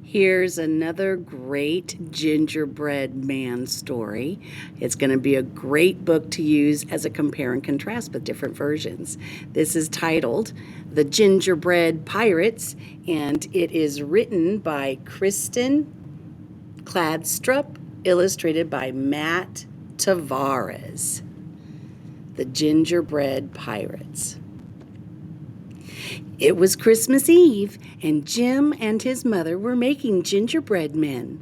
Here's another great gingerbread man story. It's going to be a great book to use as a compare and contrast with different versions. This is titled The Gingerbread Pirates, and it is written by Kristen Kladstrup, illustrated by Matt Tavares. The Gingerbread Pirates. It was Christmas Eve, and Jim and his mother were making gingerbread men.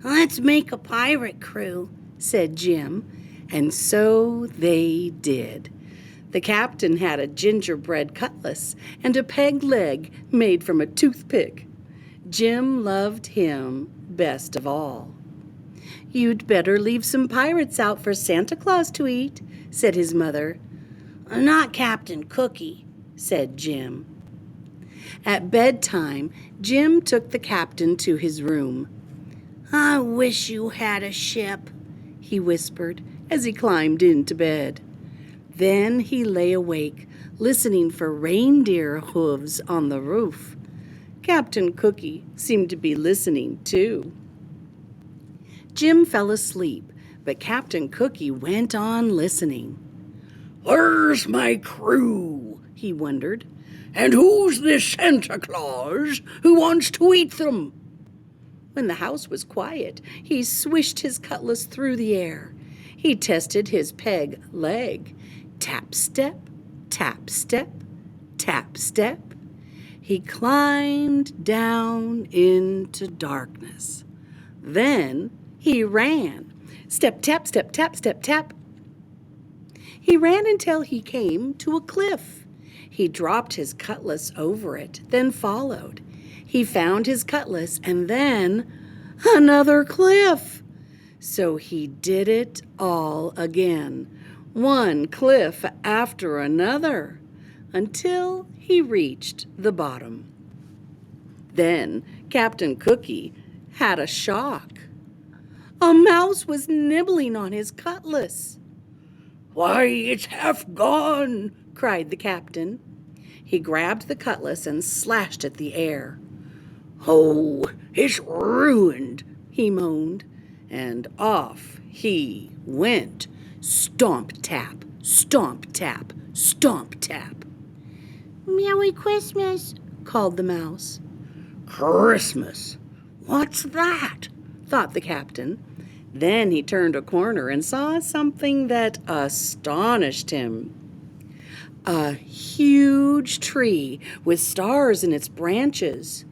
"Let's make a pirate crew," said Jim, and so they did. The captain had a gingerbread cutlass and a peg leg made from a toothpick. Jim loved him best of all. "You'd better leave some pirates out for Santa Claus to eat," said his mother. "Not Captain Cookie," said Jim. At bedtime, Jim took the captain to his room. "I wish you had a ship," he whispered as he climbed into bed. Then he lay awake, listening for reindeer hooves on the roof. Captain Cookie seemed to be listening too. Jim fell asleep, but Captain Cookie went on listening. "Where's my crew?" he wondered. "And who's this Santa Claus who wants to eat them?" When the house was quiet, he swished his cutlass through the air. He tested his peg leg. Tap, step, tap, step, tap, step. He climbed down into darkness. Then he ran. Step, tap, step, tap, step, tap. He ran until he came to a cliff. He dropped his cutlass over it, then followed. He found his cutlass and then another cliff. So he did it all again, one cliff after another, until he reached the bottom. Then Captain Cookie had a shock. A mouse was nibbling on his cutlass. "Why, it's half gone!" cried the captain. He grabbed the cutlass and slashed at the air. "Oh, it's ruined," he moaned, and off he went. Stomp, tap, stomp, tap, stomp, tap. "Merry Christmas," called the mouse. "Christmas? What's that?" thought the captain. Then he turned a corner and saw something that astonished him. A huge tree with stars in its branches.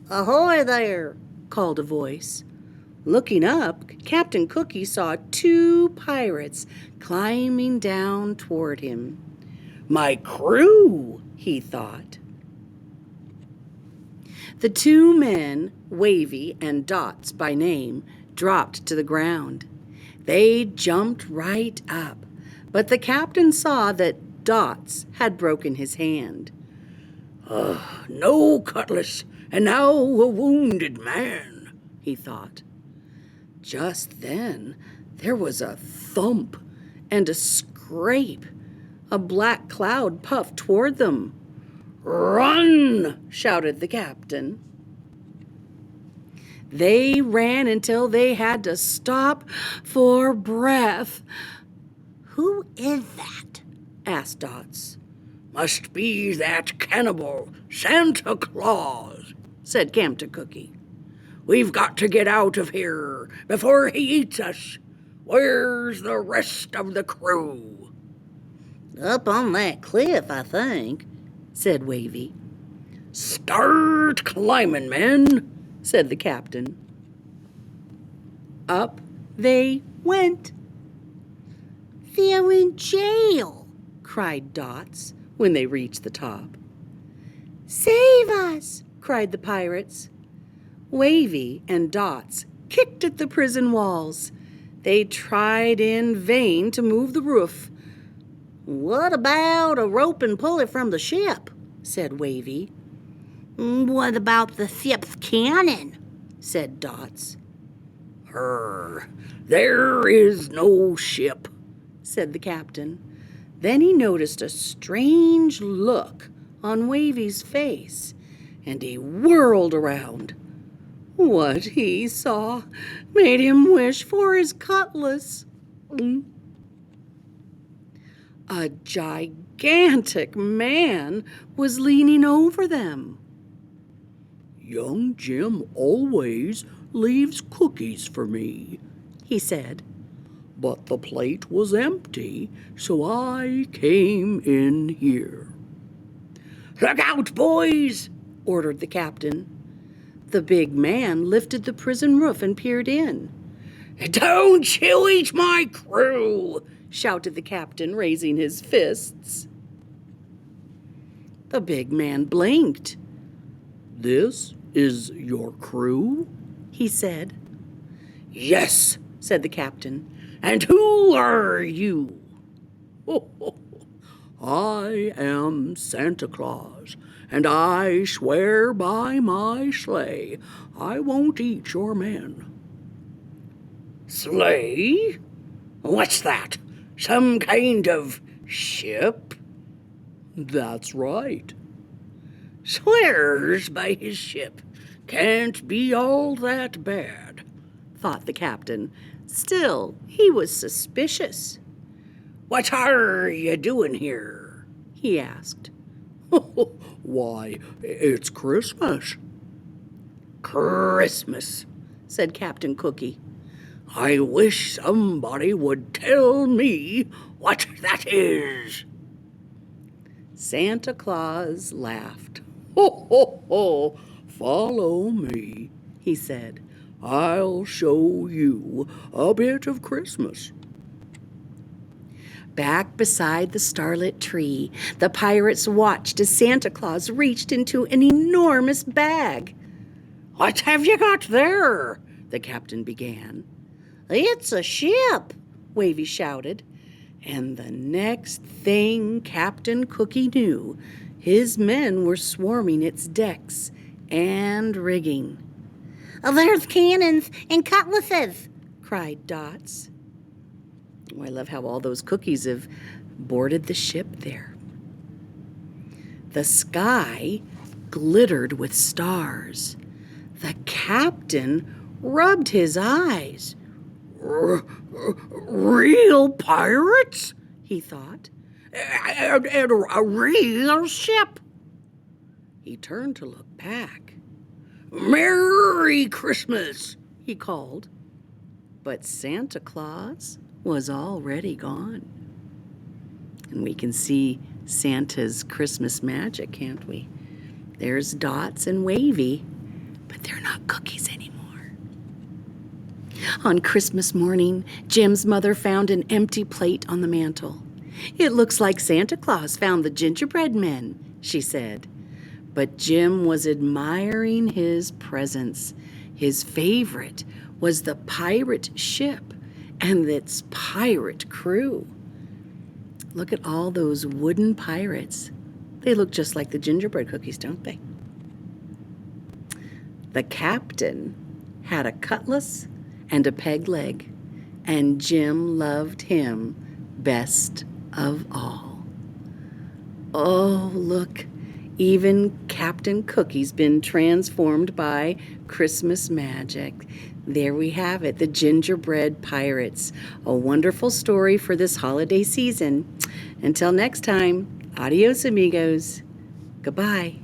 "Ahoy there!" called a voice. Looking up, Captain Cookie saw two pirates climbing down toward him. "My crew," he thought. The two men, Wavy and Dots by name, dropped to the ground. They jumped right up, but the captain saw that Dots had broken his hand. "No cutlass, and now a wounded man," he thought. Just then, there was a thump and a scrape. A black cloud puffed toward them. "Run!" shouted the captain. They ran until they had to stop for breath. "Who is that?" asked Dots. "Must be that cannibal, Santa Claus," said Captain Cookie. "We've got to get out of here before he eats us. Where's the rest of the crew?" "Up on that cliff, I think," said Wavy. "Start climbing, men," said the captain. Up they went. "They're in jail," cried Dots when they reached the top. "Save us!" cried the pirates. Wavy and Dots kicked at the prison walls. They tried in vain to move the roof. "What about a rope and pull it from the ship?" said Wavy. "What about the ship's cannon?" said Dots. There is no ship," said the captain. Then he noticed a strange look on Wavy's face, and he whirled around. What he saw made him wish for his cutlass. A gigantic man was leaning over them. "Young Jim always leaves cookies for me," he said. "but the plate was empty, so I came in here." "Look out, boys!" ordered the captain. The big man lifted the prison roof and peered in. "Don't you eat my crew!" shouted the captain, raising his fists. The big man blinked. "This is your crew?" he said. "Yes," said the captain. "And who are you?" "I am Santa Claus, and I swear by my sleigh I won't eat your men." "Sleigh? What's that? Some kind of ship?" "That's right." "Swears by his ship. Can't be all that bad," thought the captain. Still, he was suspicious. "What are you doing here?" he asked. "Why, it's Christmas." "Christmas," said Captain Cookie. "I wish somebody would tell me what that is." Santa Claus laughed. "Ho, ho, ho! Follow me," he said. "I'll show you a bit of Christmas." Back beside the starlit tree, the pirates watched as Santa Claus reached into an enormous bag. "What have you got there?" the captain began. "It's a ship," Wavy shouted. And the next thing Captain Cookie knew, his men were swarming its decks and rigging. "There's cannons and cutlasses," cried Dots. Oh, I love how all those cookies have boarded the ship there. The sky glittered with stars. The captain rubbed his eyes. "Real pirates?" he thought. And a real ship?" He turned to look back. "Merry Christmas!" he called. But Santa Claus was already gone. And we can see Santa's Christmas magic, can't we? There's Dots and Wavy, but they're not cookies anymore. On Christmas morning, Jim's mother found an empty plate on the mantel. "It looks like Santa Claus found the gingerbread men," she said. But Jim was admiring his presents. His favorite was the pirate ship and its pirate crew. Look at all those wooden pirates. They look just like the gingerbread cookies, don't they? The captain had a cutlass and a peg leg, and Jim loved him best of all. Oh, look, even Captain Cookie's been transformed by Christmas magic. There we have it, the Gingerbread Pirates. A wonderful story for this holiday season. Until next time, adios amigos. Goodbye.